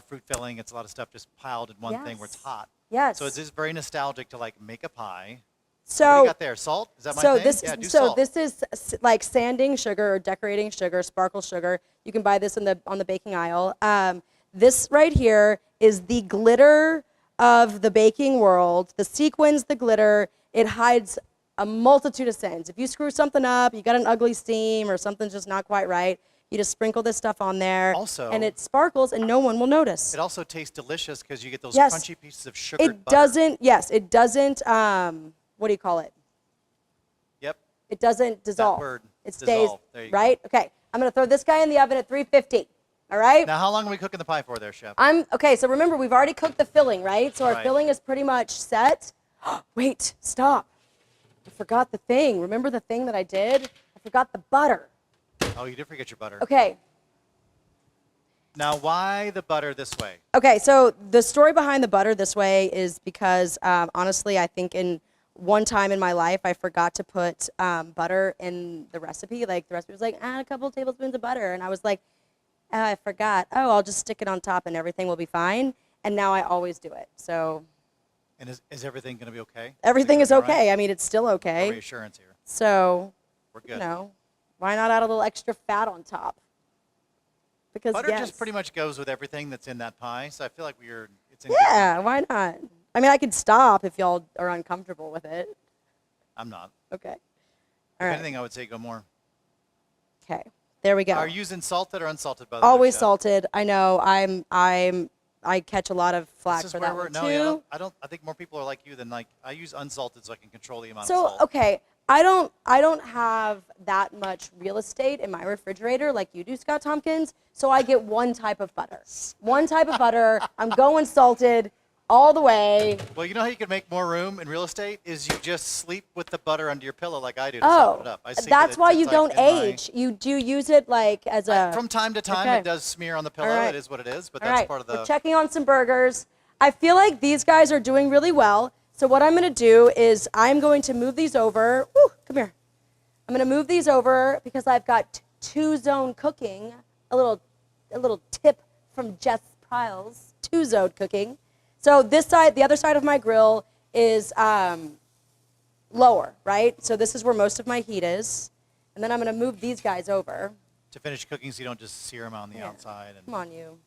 fruit filling, it's a lot of stuff just piled in one thing where it's hot. Yes. So it's just very nostalgic to like make a pie. So what do you got there? Salt? Is that my thing? So this is like sanding sugar or decorating sugar, sparkle sugar. You can buy this on the baking aisle. This right here is the glitter of the baking world. The sequins, the glitter, it hides a multitude of sins. If you screw something up, you got an ugly seam or something's just not quite right, you just sprinkle this stuff on there. Also, and it sparkles and no one will notice. It also tastes delicious because you get those crunchy pieces of sugared butter. It doesn't, what do you call it? Yep. It doesn't dissolve. That word. It stays, Go. right? Okay, I'm gonna throw this guy in the oven at 350. All right? Now, how long are we cooking the pie for there, Chef? Okay, so remember, we've already cooked the filling, right? So our filling is pretty much set. Wait, stop. I forgot the thing. Remember the thing that I did? I forgot the butter. Oh, you did forget your butter. Okay. Now, why the butter this way? Okay, so the story behind the butter this way is because, honestly, I think in one time in my life, I forgot to put butter in the recipe. Like, the recipe was like, add a couple tablespoons of butter. And I was like, oh, I forgot. Oh, I'll just stick it on top and everything will be fine. And now I always do it. So. And is everything going to be okay? Everything is okay. Right? I mean, it's still okay. No reassurance here. So. We're good. Why not add a little extra fat on top? Because butter just pretty much goes with everything that's in that pie. So I feel like it's in good why not? I mean, I could stop if y'all are uncomfortable with it. I'm not. Okay. If anything, I would say go more. Okay. There we go. Are you using salted or unsalted butter? Always salted. I know. I catch a lot of flack for that one too. Yeah, I think more people are like you than I use unsalted so I can control the amount of salt. So okay, I don't have that much real estate in my refrigerator like you do, Scott Tompkins. So I get one type of butter. One type of butter. I'm going salted all the way. Well, you know how you can make more room in real estate is you just sleep with the butter under your pillow like I do to soften it up. That's why you don't age. You do use it like as a... From time to time, it does smear on the pillow. It is what it is, but that's part of the... We're checking on some burgers. I feel like these guys are doing really well. So what I'm going to do is I'm going to move these over. Woo, come here. I'm going to move these over because I've got two-zone cooking. A little tip from Jess Piles. Two-zone cooking. So this side, the other side of my grill is lower, right? So this is where most of my heat is. And then I'm going to move these guys over. To finish cooking so you don't just sear them on the outside. Come on, you.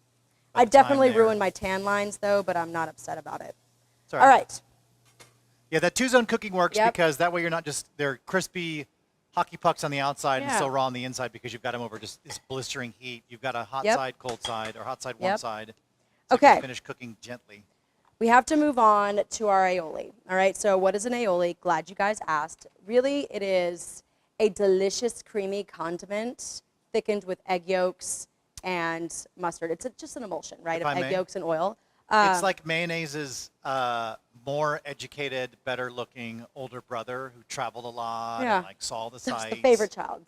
I definitely ruined my tan lines, though, but I'm not upset about it. All right. Yeah, that two-zone cooking works because that way you're not just, they're crispy hockey pucks on the outside and still raw on the inside because you've got them over just this blistering heat. You've got a hot side, cold side, or hot side, warm side. So you can finish cooking gently. We have to move on to our aioli. All right, so what is an aioli? Glad you guys asked. Really, it is a delicious, creamy condiment thickened with egg yolks and mustard. It's just an emulsion, right, of egg yolks and oil. It's like mayonnaise's more educated, better-looking older brother who traveled a lot and like saw the sights. It's the favorite child.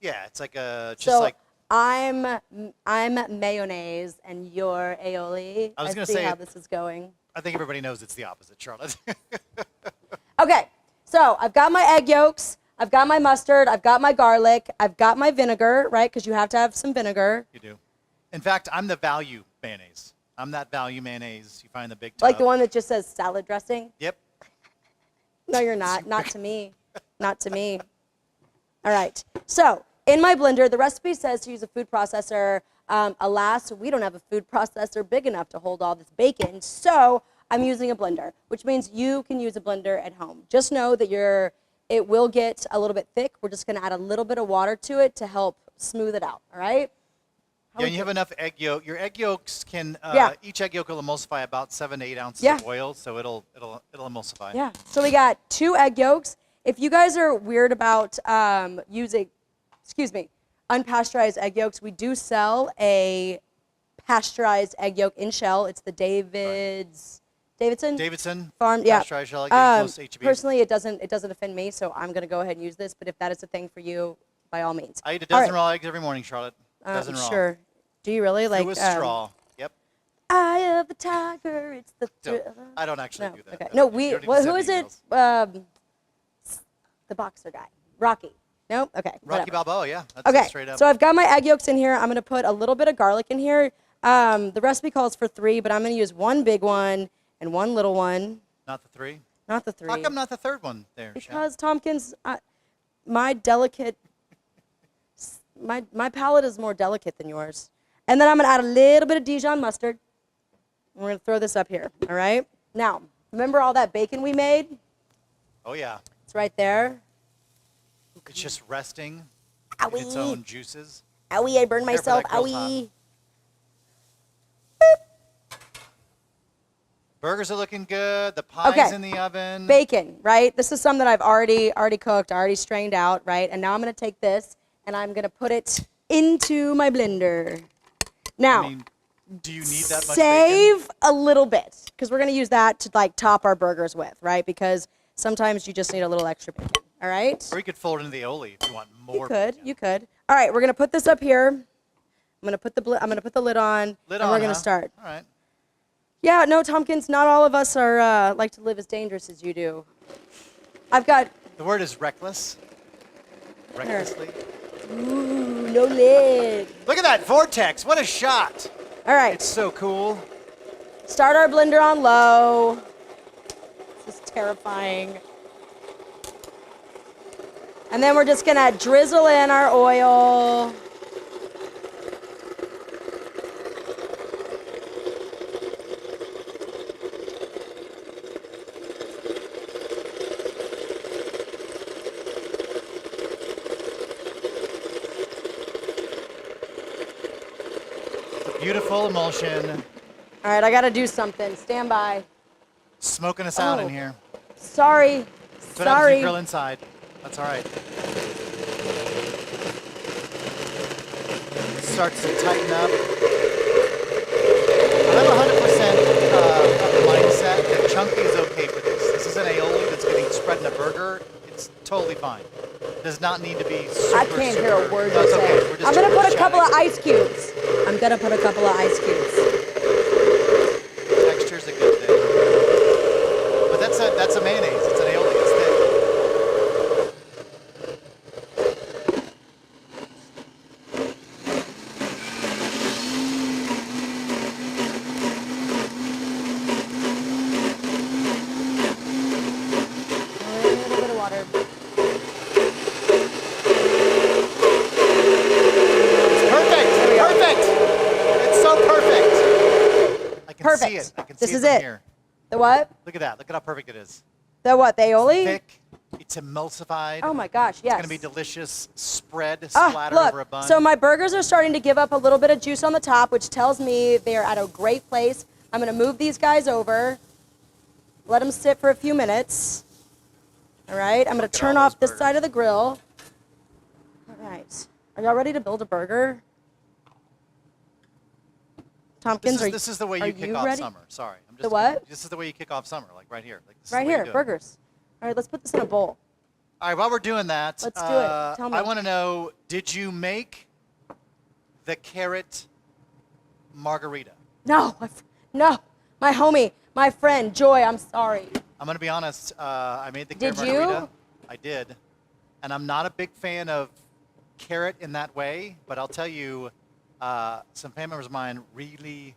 Yeah, it's like a I'm mayonnaise and you're aioli. I was going to say how this is going. I think everybody knows it's the opposite, Charlotte. Okay, so I've got my egg yolks, I've got my mustard, I've got my garlic, I've got my vinegar, right? Because you have to have some vinegar. You do. In fact, I'm the value mayonnaise. I'm that value mayonnaise you find in the big tub. Like the one that just says salad dressing? Yep. No, you're not. Not to me. Not to me. All right. So in my blender, the recipe says to use a food processor. Alas, we don't have a food processor big enough to hold all this bacon. So I'm using a blender, which means you can use a blender at home. Just know that it will get a little bit thick. We're just going to add a little bit of water to it to help smooth it out. All right. Yeah, you have enough egg yolk. Your egg yolks can each egg yolk will emulsify about 7 to 8 ounces of oil, so it'll emulsify. Yeah. So we got 2 egg yolks. If you guys are weird about using, unpasteurized egg yolks, we do sell a pasteurized egg yolk in shell. It's the Davidson farm. Yeah. Pasteurized shell egg yolk, most HEB. Personally, it doesn't offend me, so I'm gonna go ahead and use this. But if that is a thing for you, by all means. I eat a dozen raw eggs every morning, Charlotte. Dozen raw. Sure. Do you really like? Through a straw. Yep. Eye of the tiger, it's the thrill. I don't actually do that. Okay. No, who is it? The boxer guy. Rocky. Nope. Okay. Rocky Balboa, yeah. That's okay. Straight up. So I've got my egg yolks in here. I'm going to put a little bit of garlic in here. The recipe calls for 3, but I'm going to use 1 big one and 1 little one. Not the 3? Not the 3. How come not the 3rd one there, Because, Tompkins, my palate is more delicate than yours. And then I'm going to add a little bit of Dijon mustard. We're going to throw this up here, all right? Now, remember all that bacon we made? Oh, yeah. It's right there. It's just resting Owie. in its own juices. Owie, I burned myself. Owie. Burgers are looking good. The pie's in the oven. Bacon, right? This is some that I've already cooked, already strained out, right? And now I'm going to take this and I'm going to put it into my blender. Now, do you need that much save bacon? a little bit because we're going to use that to like top our burgers with, right? Because sometimes you just need a little extra bacon, all right? Or you could fold it into the aioli if you want more. You could. All right, we're going to put this up here. I'm going to put the lid on. We're going to start. All right. Yeah, no, Tompkins, not all of us are like to live as dangerous as you do. I've got... The word is reckless. Recklessly. Ooh, no lid. Look at that vortex. What a shot. All right. It's so cool. Start our blender on low. This is terrifying. And then we're just going to drizzle in our oil. Beautiful emulsion. All right, I got to do something. Stand by. Smoking us out in here. Sorry. That's what happens when you grill inside. That's all right. Starts to tighten up. I'm 100% of the mindset that chunky is okay for this. This is an aioli that's getting spread in a burger. It's totally fine. Does not need to be super, I can't hear a word you're okay. saying. I'm going to put a couple of ice cubes. I'm going to put a couple of ice cubes. Texture's a good thing. But that's a mayonnaise. It's an aioli. It's thick. A little bit of water. Perfect. See it. I can see This is from it. Here. The what? Look at that. Look at how perfect it is. The what? The aioli? Thick. It's emulsified. Oh my gosh, yes. It's going to be delicious. Spread, splattered look, over a bun. so my burgers are starting to give up a little bit of juice on the top, which tells me they're at a great place. I'm going to move these guys over. Let them sit for a few minutes. All right, I'm going to turn off this side of the grill. All right. Are y'all ready to build a burger? Tompkins, this is the way you kick off summer. Sorry. I'm just the what? This is the way you kick off summer, like right here. Like right here, burgers. All right, let's put this in a bowl. All right, while we're doing that, let's do it. Tell me. I want to know, did you make the carrot margarita? No, no. My homie, my friend, Joy, I'm sorry. I'm going to be honest. I made the carrot margarita. I did. And I'm not a big fan of carrot in that way, but I'll tell you, some family members of mine really,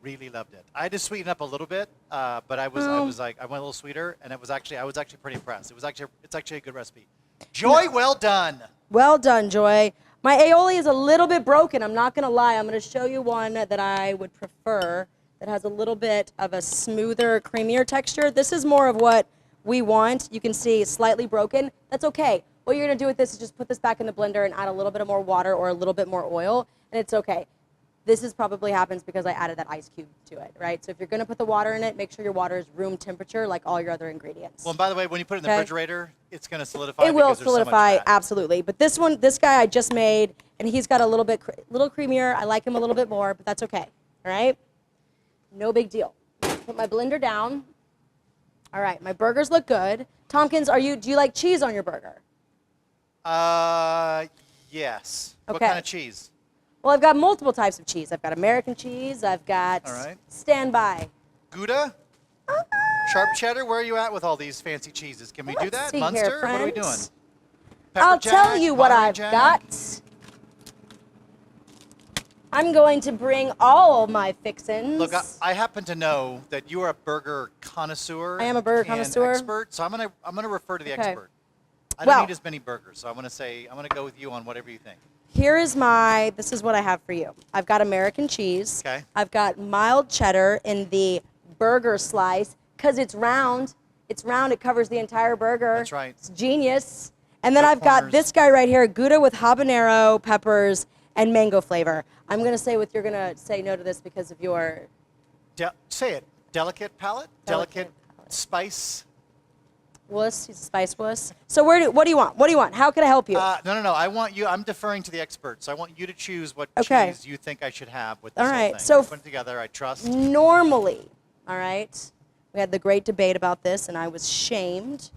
really loved it. I had to sweeten up a little bit, but I was like, I went a little sweeter, and I was actually pretty impressed. It's actually a good recipe. Joy, well done. Well done, Joy. My aioli is a little bit broken. I'm not going to lie. I'm going to show you one that I would prefer that has a little bit of a smoother, creamier texture. This is more of what we want. You can see it's slightly broken. That's okay. What you're going to do with this is just put this back in the blender and add a little bit of more water or a little bit more oil, and it's okay. This is probably happens because I added that ice cube to it, right? So if you're going to put the water in it, make sure your water is room temperature like all your other ingredients. Well, and by the way, when you put it in the refrigerator, it's going to solidify. It will solidify, absolutely. But this guy I just made, and he's got a little creamier. I like him a little bit more, but that's okay, all right? No big deal. Put my blender down. All right, my burgers look good. Tompkins, do you like cheese on your burger? Yes. Okay. What kind of cheese? Well, I've got multiple types of cheese. I've got American cheese. I've got standby. Gouda? Sharp cheddar? Where are you at with all these fancy cheeses? Can we do that? Munster? Here, what are we doing? I'll tell you what I've got. I'm going to bring all my fixins. Look, I happen to know that you are a burger connoisseur. I am a burger connoisseur. Expert, so I'm gonna refer to the expert. I don't need as many burgers, so I'm gonna go with you on whatever you think. This is what I have for you. I've got American cheese. Okay. I've got mild cheddar in the burger slice because it's round. It's round, it covers the entire burger. That's right. It's genius. And then I've got this guy right here, Gouda with habanero, peppers, and mango flavor. I'm going to say you're going to say no to this because of your... Say it. Delicate palate? Delicate spice? Wuss, he's a spice wuss. So what do you want? What do you want? How can I help you? No. I want you. I'm deferring to the experts. I want you to choose what cheese you think I should have with this whole thing. So put it together. I trust. Normally, all right, we had the great debate about this, and I was shamed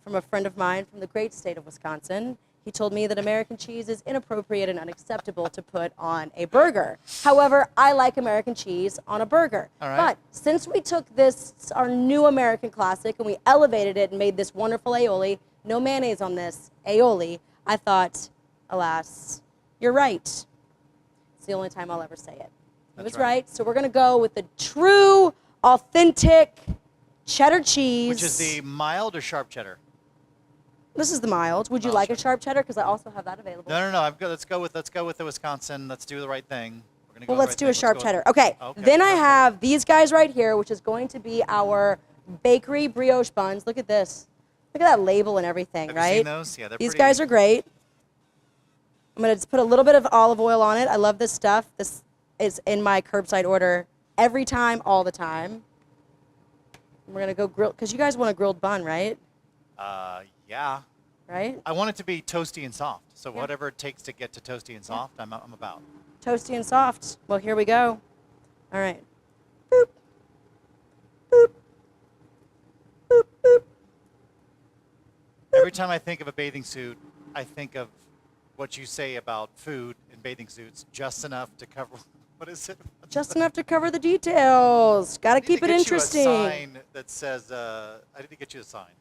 from a friend of mine from the great state of Wisconsin. He told me that American cheese is inappropriate and unacceptable to put on a burger. However, I like American cheese on a burger. All right. But since we took our new American classic, and we elevated it and made this wonderful aioli, no mayonnaise on this aioli, I thought, alas, you're right. It's the only time I'll ever say it. He was right. So we're going to go with the true, authentic cheddar cheese. Which is the mild or sharp cheddar? This is the mild. Would you like a sharp cheddar? Because I also have that available. No. I'm good. Let's go with the Wisconsin. Let's do the right thing. We're gonna go let's do a sharp cheddar. Okay. Then I have these guys right here, which is going to be our bakery brioche buns. Look at this. Look at that label and everything, have right? You seen those? Yeah, they're These guys are great. I'm going to just put a little bit of olive oil on it. I love this stuff. This is in my curbside order every time, all the time. We're going to go grill, because you guys want a grilled bun, right? Yeah. Right? I want it to be toasty and soft. So whatever it takes to get to toasty and soft, I'm about. Toasty and soft. Well, here we go. All right. Boop. Boop. Boop, boop. Every time I think of a bathing suit, I think of what you say about food in bathing suits, just enough to cover, what is it? Just enough to cover the details. Got to keep it interesting. I need to get you a sign that says, I need to get you a sign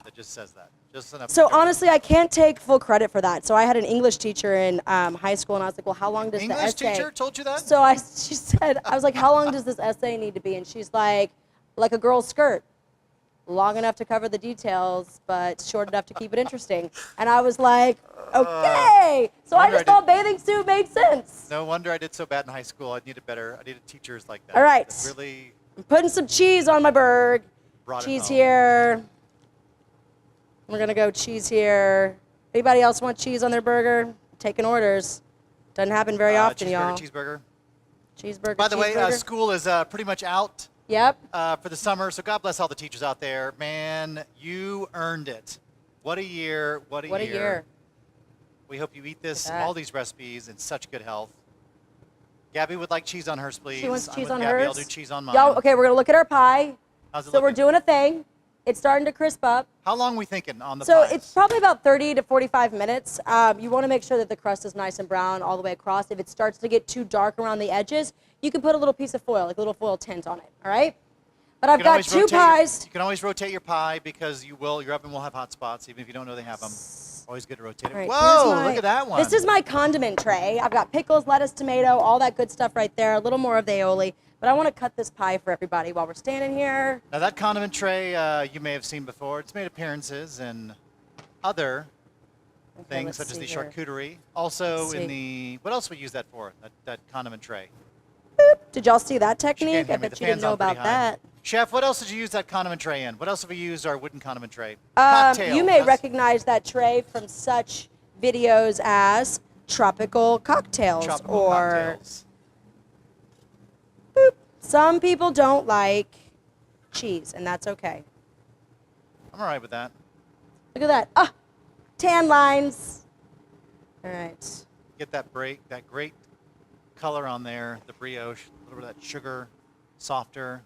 that just says that. Just enough. So honestly, I can't take full credit for that. So I had an English teacher in high school, and I was like, well, how long does the essay? English teacher told you that? So she said, I was like, how long does this essay need to be? And she's like a girl's skirt. Long enough to cover the details, but short enough to keep it interesting. And I was like, okay. So I just thought bathing suit made sense. No wonder I did so bad in high school. I needed teachers like that. All right. Really. I'm putting some cheese on my burg. Cheese here. We're going to go cheese here. Anybody else want cheese on their burger? Taking orders. Doesn't happen very often, y'all. Cheeseburger. Cheeseburger. By the way, school is pretty much out. Yep. For the summer, so God bless all the teachers out there. Man, you earned it. What a year. What a year. We hope you eat all these recipes in such good health. Gabby would like cheese on hers, please. She wants cheese on Gabby. hers. I'll do cheese on mine. Yo, okay, we're going to look at our pie. How's it so looking? we're doing a thing. It's starting to crisp up. How long are we thinking on the So pies? it's probably about 30 to 45 minutes. You want to make sure that the crust is nice and brown all the way across. If it starts to get too dark around the edges, you can put a little piece of foil, like a little foil tint on it, all right? But I've got two pies. You can always rotate your pie because your oven will have hot spots, even if you don't know they have them. Always good to rotate it. All right, Whoa, look at that one. This is my condiment tray. I've got pickles, lettuce, tomato, all that good stuff right there. A little more of the aioli. But I want to cut this pie for everybody while we're standing here. Now that condiment tray you may have seen before. It's made appearances in other things such as the charcuterie. Also in the, what else we use that for, that condiment tray? Boop. Did y'all see that technique? I bet you didn't know about that. Chef, what else did you use that condiment tray in? What else have we used our wooden condiment tray? You may recognize that tray from such videos as tropical cocktails. Cocktails. Boop. Some people don't like cheese, and that's okay. I'm all right with that. Look at that. Ah, tan lines. All right. Get that great color on there, the brioche, a little bit of that sugar, softer.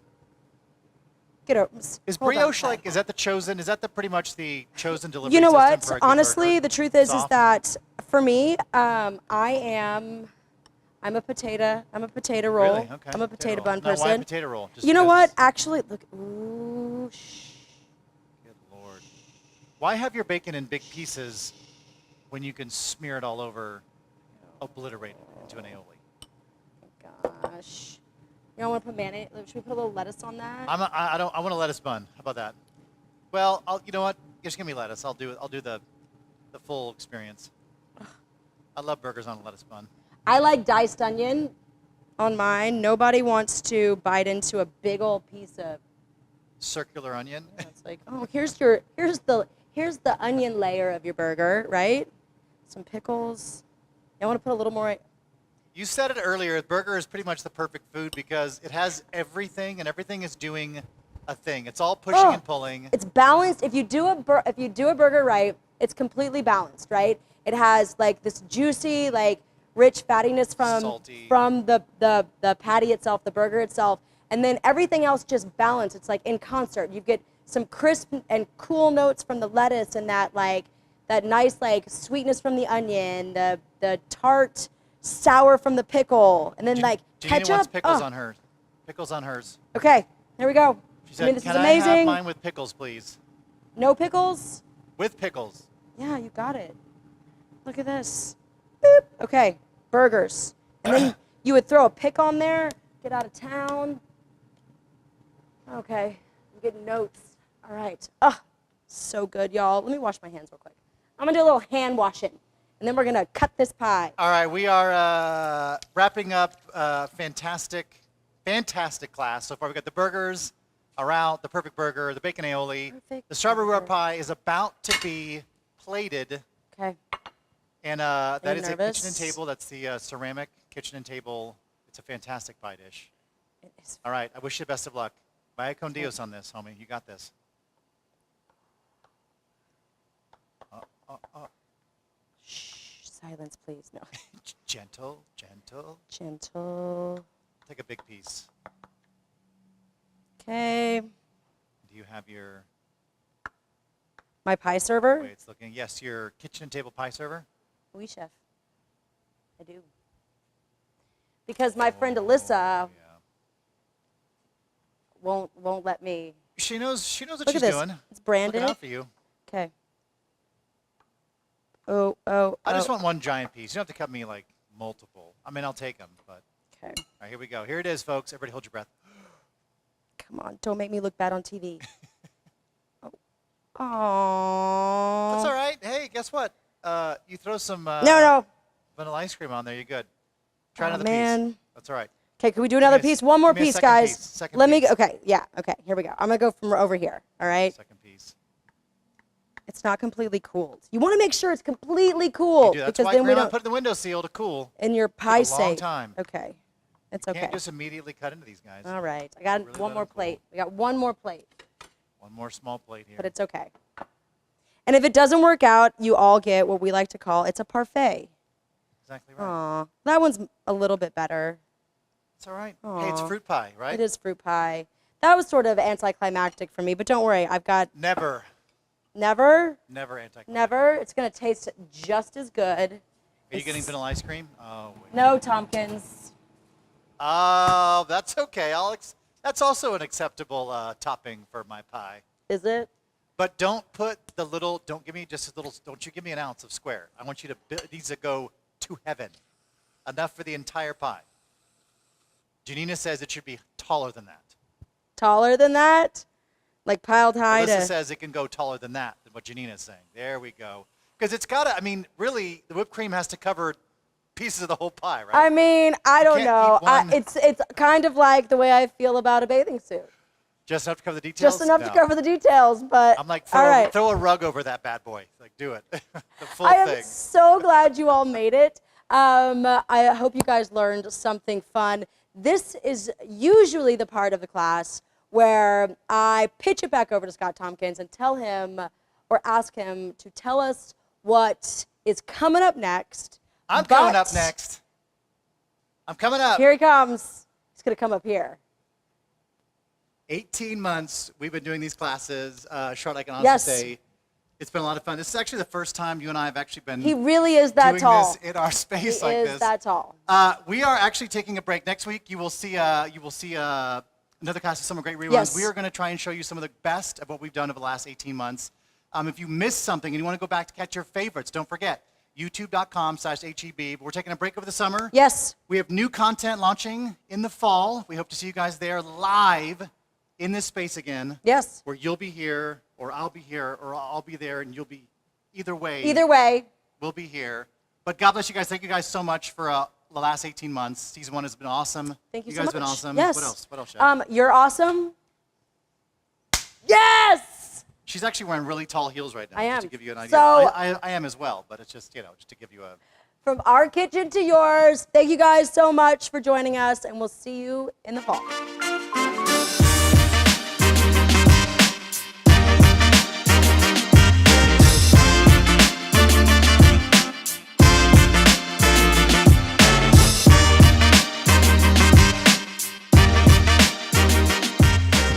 Is brioche like, is that pretty much the chosen delivery system? You know what? For a honestly, the truth is that for me, I'm a potato roll. Really? Okay. I'm a potato bun person. person. Why potato roll? Just you know what? Actually, look. Ooh, Good Lord. Why have your bacon in big pieces when you can smear it all over, obliterate it into an aioli? Oh my gosh. You don't want to put mayonnaise? Should we put a little lettuce on that? I want a lettuce bun. How about that? Well, you know what? Just give me lettuce. I'll do the full experience. I love burgers on a lettuce bun. I like diced onion on mine. Nobody wants to bite into a big old piece of circular onion. Yeah, it's like, oh, here's the onion layer of your burger, right? Some pickles. I want to put a little more. You said it earlier, burger is pretty much the perfect food because it has everything and everything is doing a thing. It's all pushing and pulling. It's balanced. If you do a burger right, it's completely balanced, right? It has like this juicy, like rich fattiness from the patty itself, the burger itself, and then everything else just balanced. It's like in concert. You get some crisp and cool notes from the lettuce and that nice like sweetness from the onion, the tart sour from the pickle, and then like ketchup. Janina wants pickles on hers. Pickles on hers. Okay, there we go. She said, this can is amazing. I have mine with pickles, please? No pickles? With pickles. Yeah, you got it. Look at this. Boop. Okay, burgers. And then you would throw a pick on there, get out of town. Okay, I'm getting notes. All right. So good, y'all. Let me wash my hands real quick. I'm going to do a little hand washing. And then we're going to cut this pie. All right, we are wrapping up fantastic class. So far, we've got the burgers around, the perfect burger, the bacon aioli. The strawberry rhubarb pie is about to be plated. Okay. And that is a kitchen and table. That's the ceramic kitchen and table. It's a fantastic pie dish. It is. All right, I wish you the best of luck. Vaya con Dios on this, homie. You got this. Shh, silence, please. No. Gentle, gentle. Gentle. Take a big piece. Okay. Do you have your... My pie server? Way it's looking. Yes, your kitchen and table pie server. Oui, chef. I do. Because my friend Alyssa won't let me. She knows what she's doing. It's branded. Looking out for you. Okay. Oh. I just want one giant piece. You don't have to cut me like multiple. I mean, I'll take them, but. Okay. All right, here we go. Here it is, folks. Everybody hold your breath. Come on, don't make me look bad on TV. Oh. That's all right. Hey, guess what? You throw some no. vanilla ice cream on there. You're good. Try another piece. That's all right. Okay, can we do another piece? One more piece, guys. Second piece. Okay, yeah, okay, here we go. I'm going to go from over here, all right? Second piece. It's not completely cooled. You want to make sure it's completely cooled. That's why Grandma put it in the windowsill to cool. And your pie safe. A long time. Okay, it's okay. You can't just immediately cut into these guys. All right, I got really one more plate. We got one more plate. One more small plate here. But it's okay. And if it doesn't work out, you all get what we like to call, it's a parfait. Exactly right. Aw, that one's a little bit better. It's all right. Aww. Hey, it's fruit pie, right? It is fruit pie. That was sort of anticlimactic for me, but don't worry, I've got... Never. Never? Never anticlimactic. Never. It's going to taste just as good. Are you getting vanilla ice cream? Oh. Wait. No, Tompkins. Oh, that's okay. That's also an acceptable topping for my pie. Is it? But don't put the little, don't give me just a little, don't you give me an ounce of square. I want you to, it needs to go to heaven. Enough for the entire pie. Janina says it should be taller than that. Taller than that? Like piled high Alyssa says it can go taller than that, than what Janina is saying. There we go. Because it's got to, I mean, really, the whipped cream has to cover pieces of the whole pie, right? I mean, I don't know. It's kind of like the way I feel about a bathing suit. Just enough to cover the details? Just enough to cover the details, but I'm like, all throw a rug over that bad boy. Like, do it. The full I thing. am so glad you all made it. I hope you guys learned something fun. This is usually the part of the class where I pitch it back over to Scott Tompkins and tell him or ask him to tell us what is coming up next. I'm coming up next. I'm coming up. Here he comes. He's going to come up here. 18 months we've been doing these classes. Charlotte, I can honestly say it's been a lot of fun. This is actually the first time you and I have actually been He really is that doing tall. this in our space he like this. He is that tall. We are actually taking a break. Next week you will see another class of some great reruns. Yes. We are going to try and show you some of the best of what we've done over the last 18 months. If you missed something and you want to go back to catch your favorites, don't forget, youtube.com/HEB. We're taking a break over the summer. Yes. We have new content launching in the fall. We hope to see you guys there live in this space again. Yes. Where you'll be here, or I'll be here, or I'll be there, and you'll be either way. Either way. We'll be here. But God bless you guys. Thank you guys so much for the last 18 months. Season 1 has been awesome. Thank you You so guys much. have been awesome. Yes. What else? What else, Chef? You're awesome. Yes! She's actually wearing really tall heels right now. I am. Just to give you an idea. So, I am as well, but it's just, just to give you a... From our kitchen to yours, thank you guys so much for joining us, and we'll see you in the fall.